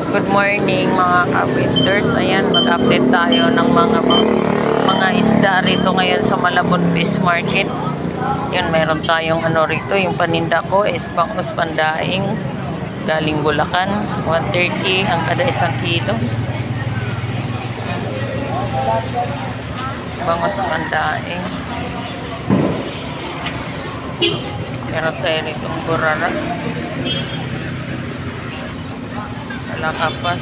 Good morning mga ka-winters. Ayan, mag-update tayo ng mga isda rito ngayon sa Malabon Fish Market. Yan, meron tayong rito, yung paninda ko is bangus pandaing galing Bulacan, 130 ang kada 1 kilo. Bangus pandaing. Meron tayo ritong burara. Wala kapas.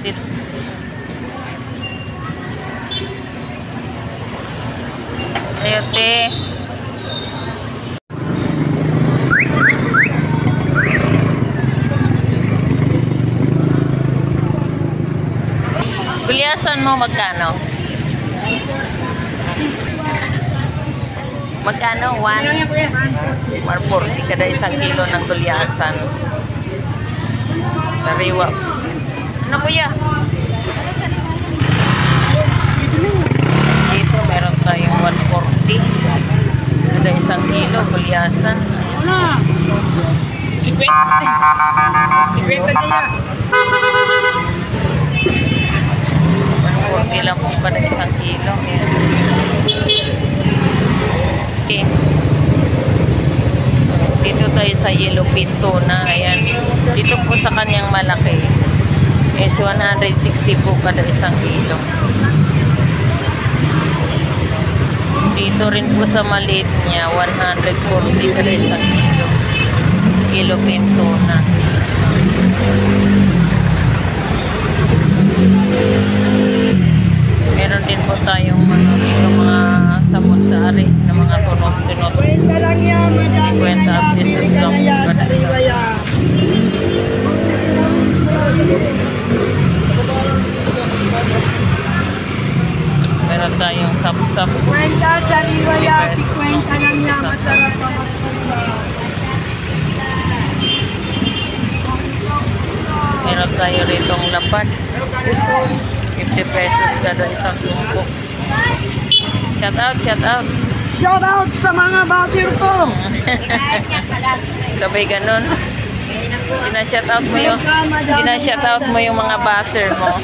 Sit. Ayote. Gulyasan mo magkano? Magkano? 140 kada 1 kilo ng gulyasan. Sariwa. Ano kuya? Dito meron tayong 140 kada 1 kilo gulyasan. 50 kaya. 140 lang po kada 1 kilo. Okay. Dito tayo sa yellow pinto na. Ayan. Dito po sa kanyang malaki is 160 po kada 1 kilo. Dito rin po sa maliit niya 140 kada 1 kilo. Yellow pinto na. Meron din po tayong dito mga samot-sari na mga tunot-tunot. 50 pesos lang kada 1 kilo. Meron tayong sap-sap. 50 sa riwaya, 50 lang yan. Masarap pa meron tayo ritong lapad. 50 pesos kada 1 tumpok. Shout out, shout out. Shout out sa mga basir ko. Sabay ganun. Sina-shout out mo yung mga baser mo.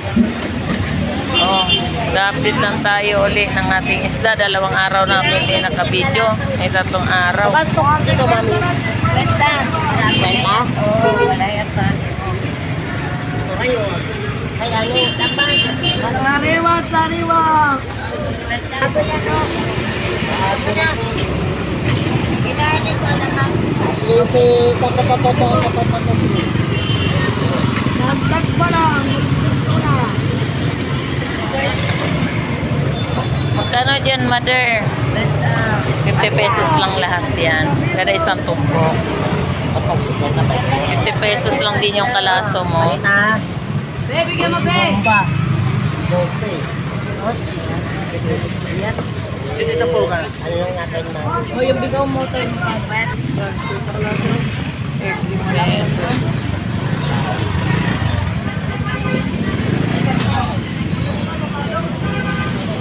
Oh, update lang tayo uli ng ating isda. 2 araw na hindi nakabidyo. May 3 araw. Kanto kasi ko, mami. Kwenta? Oo, wala yata. Ay, ano? Sariwa, sariwa. Ako yan, o. Ako na. Kinahin ko na ka. Kasi, nagdag pa lang. Magkano dyan, mother? 50 pesos lang lahat yan. Kada 1 tumpok. 50 pesos lang din yung kalaso mo. Baby, bigyan mo, baby. Dito po ka. Ano lang natin na? O, yung bigaw motor mo ka. 30 pesos.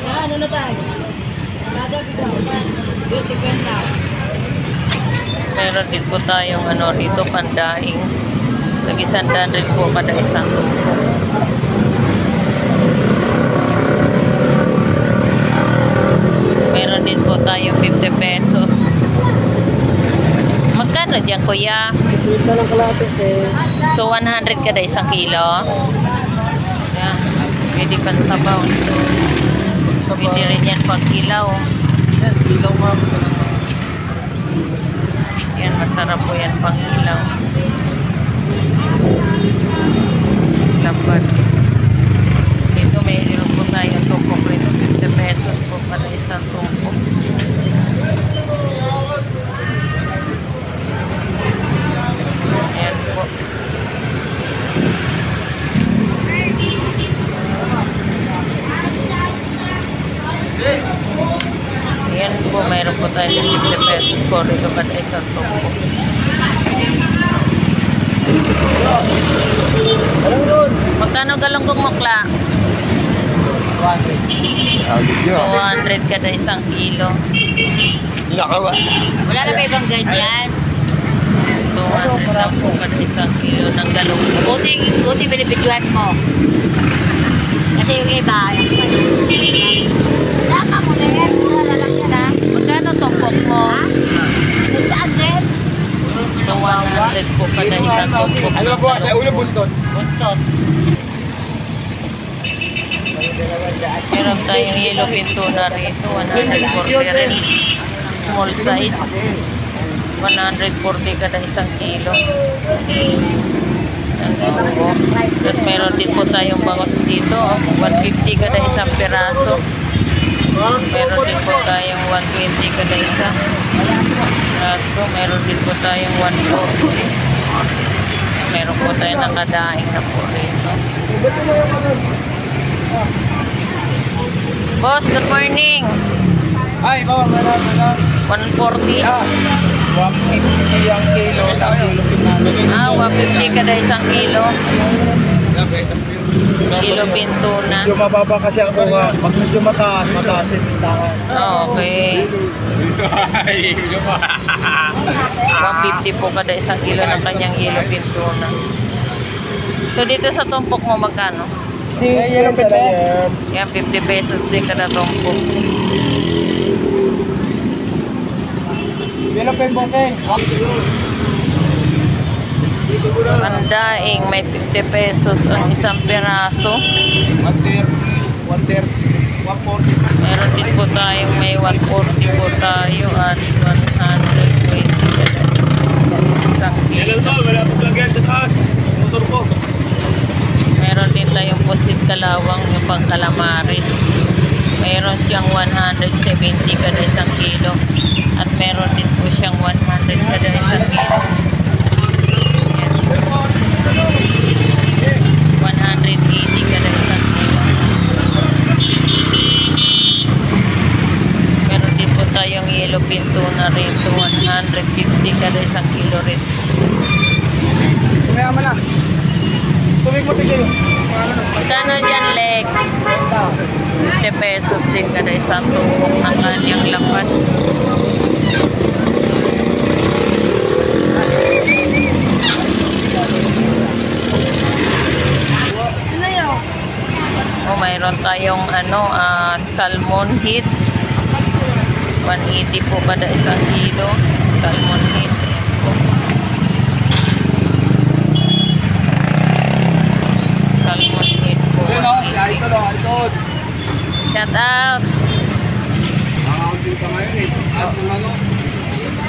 Ano na tayo? Kada bigaw. Beauty penta. Meron din po tayong rito, pandaing. Nag-100 rin po kada 1 tumpok. Meron din po tayong 50 pesos. Magkano dyan, kuya? So, 100 kada 1 kilo. Yan. Pwede pang sabaw. Pwede rin yan pang kilaw. Yan, masarap po yan pang kilaw. Lapad. Dito may ilinom po tayong tumpok rito. 50 pesos po para 1 tumpok. Ayan po. Ayan po, mayroon po tayong 50 pesos po rito para 1 tumpok. Magkano galunggong mukla? 200 kada 1 kilo. Nakawa. Wala na ba ibang ganyan? 200 lang po kada 1 kilo ng galunggong. Buti binibidyohan mo. Kasi yung iba, sama mo na yan. Mura na lang yan, ha? Magkano tumpok mo? Nagdaan din. So 100 po kada isang tumpok. Ano ba sa ulo buntot? Buntot. Meron tayong yellow pinto na rito, 140 rin. Small size. 140 kada isang kilo. Nandito po. Tapos meron din po tayong bangos dito. 150 kada isang piraso. Meron din po tayong 120 kada isang piraso. Meron din po tayong 140. Meron po tayong nakadaing na po rito. Boss, good morning. Ay, bawa, meron. 140. 150 ang kilo, ang kilo pinalo. 150 kada isang kilo. Kilo pinto na. Medyo mababa kasi ang kuha. Pag medyo mataas din tindahan. Okay. 150 po kada isang kilo ng kanyang yellow pinto na. So dito sa tumpok mo magkano? Si yellow pinto? Yan, 50 pesos din kada tumpok. Yellow pinto, bossing. Pandaing, may 50 pesos ang isang piraso. 130, 140. Meron din po tayong may 140 po tayo at 120 kada isang kilo. Wala po lagyan sa taas. Motor ko. Meron din tayong pusit kalawang yung pang calamares. Meron siyang 170 kada isang kilo. At meron din po siyang 100 kada isang kilo. Ayan. 180 kada isang kilo. Meron din po tayong yellow pinto na rito. 150 kada isang kilo rin. Kaya mo na. Tubig mo tigil. Magkano dyan, Lex? 50 pesos din kada isang tumpok ng kanyang lapad. Mayroon tayong salmon head. 180 po kada isang kilo. Salmon head. Salmon head po. Shout out.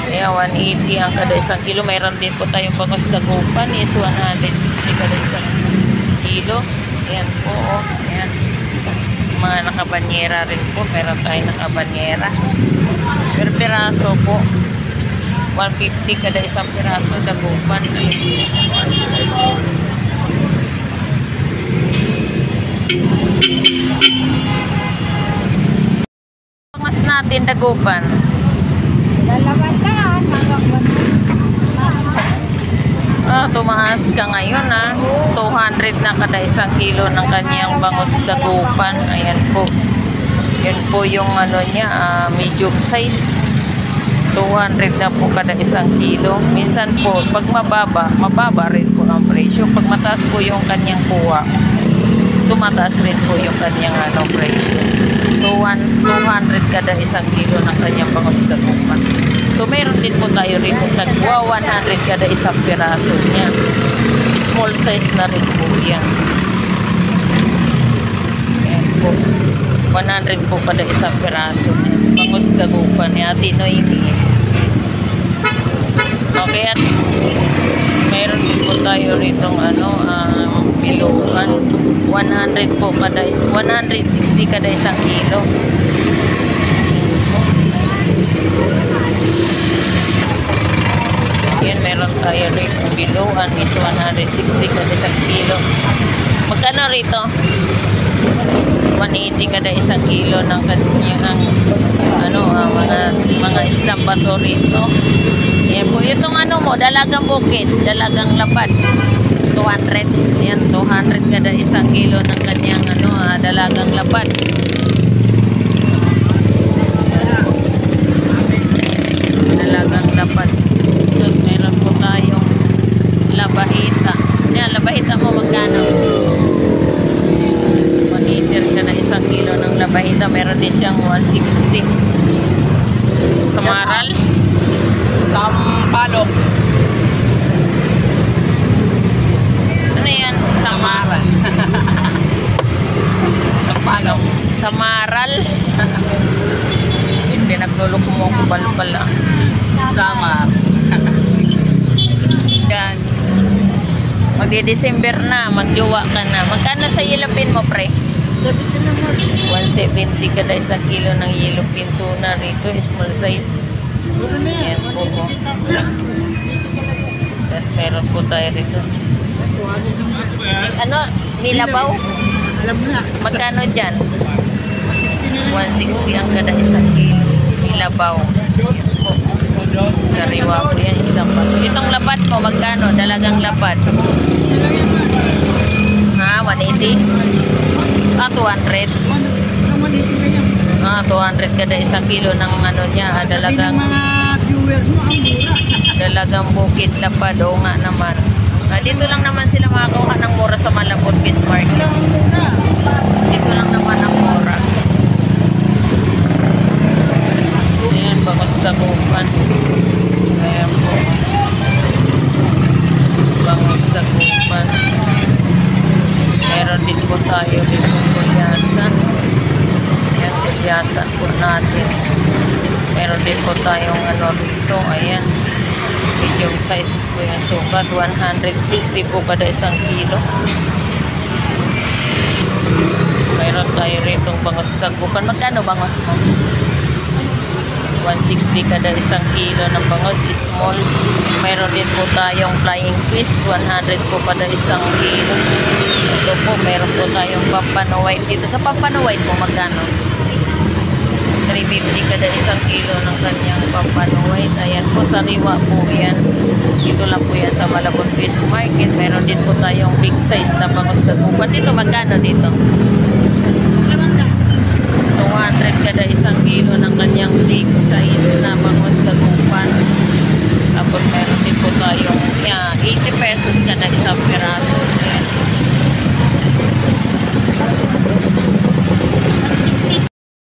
Ayan, 180 ang kada isang kilo. Mayroon din po tayong bangos dagupan is 160 kada isang kilo. Ayan po, oh. Ayan. Mga nakabanyera rin po. Meron tayong nakabanyera. Per piraso po. 150 kada isang piraso dagupan. Mas natin dagupan. Lalaman ka, Tumaas ka ngayon 200 na kada isang kilo ng kanyang bangus dagupan. Ayan po. Yan po yung niya, medium size. 200 na po kada isang kilo. Minsan po, pag mababa rin po ang presyo. Pag mataas po yung kanyang kuha, tumataas rin po yung kanyang presyo. So, 200 kada isang kilo ng kanyang bangus dagupan. So, meron din po tayo rin tagwa 100 kada isang piraso niya. Small size na rin po yan. Ayan po. 100 po kada isang piraso niya. Bangus dagupan niya. Tinoymi. Okay, at meron din po tayo ritong bilukan. 100 po kada, 160 kada isang kilo. Yan, meron tayo rito biluan is 160 kada isang kilo. Magkano rito? 180 kada isang kilo ng kanyang mga islang bato rito. Yan po, itong mo, dalagang bukid, dalagang lapad. 200. Yan, 200 kada isang kilo ng kanyang dalagang lapad. Dalagang lapad. Tapos meron po tayong labahita. Yan, labahita magkano? 1 ka na 1 kilo ng labahita. Meron din siyang 160. Sa Maral? Sampalok. Ano yan? Samaral. Sampalok. Sa Maral? Hindi, nagluloko mo ako pala. Samar. Yan. Magdi-December na, magjowa ka na. Magkano sa yellow pin mo, pre? 170 kada 1 kilo ng yellow pin tuna rito, small size. Ayan po po. Tapos meron po tayo rito. Ano? Milabaw? Alam mo na. Magkano dyan? 160 na. 160 ang kada 1 kilo. Milabaw. Ayan po. Sariwa po yan, isang pa. Itong lapad mo, magkano? Dalagang lapad. Ha? 180? Ah, 200? Ah, 200 kada 1 kilo ng ano niya. Dalagang mga viewer mo, ang mura. dalagang bukid lapad. Oo nga naman. Ah, dito lang naman sila makakuha ng mura sa Malabon Fish Market. Dito lang naman ang mura. Ayan, bangos dagupan. Ayan po. Bangos dagupan. Meron din po tayo dito kulyasan. Ayan, kulyasan po natin. Meron din po tayong ano dito. Ayan. Medium size po yung sukat. 160 po kada 1 kilo. Meron tayo rito bangos dagupan. Magkano bangos mo? 160 kada 1 kilo ng bangos, small. Meron din po tayong flying fish, 100 po kada 1 kilo. Ito po, meron po tayong pampano white dito. Sa pampano white po, magkano? 350 kada 1 kilo ng kanyang pampano white. Ayan po, sariwa po yan. Dito lang po yan sa Malabon Fish Market. Meron din po tayong big size na bangos dagupan. Dito, magkano dito? 200 kada 1 kilo ng kanyang big size na bangos dagupan. Tapos meron din po tayong 80 pesos kada 1 piraso.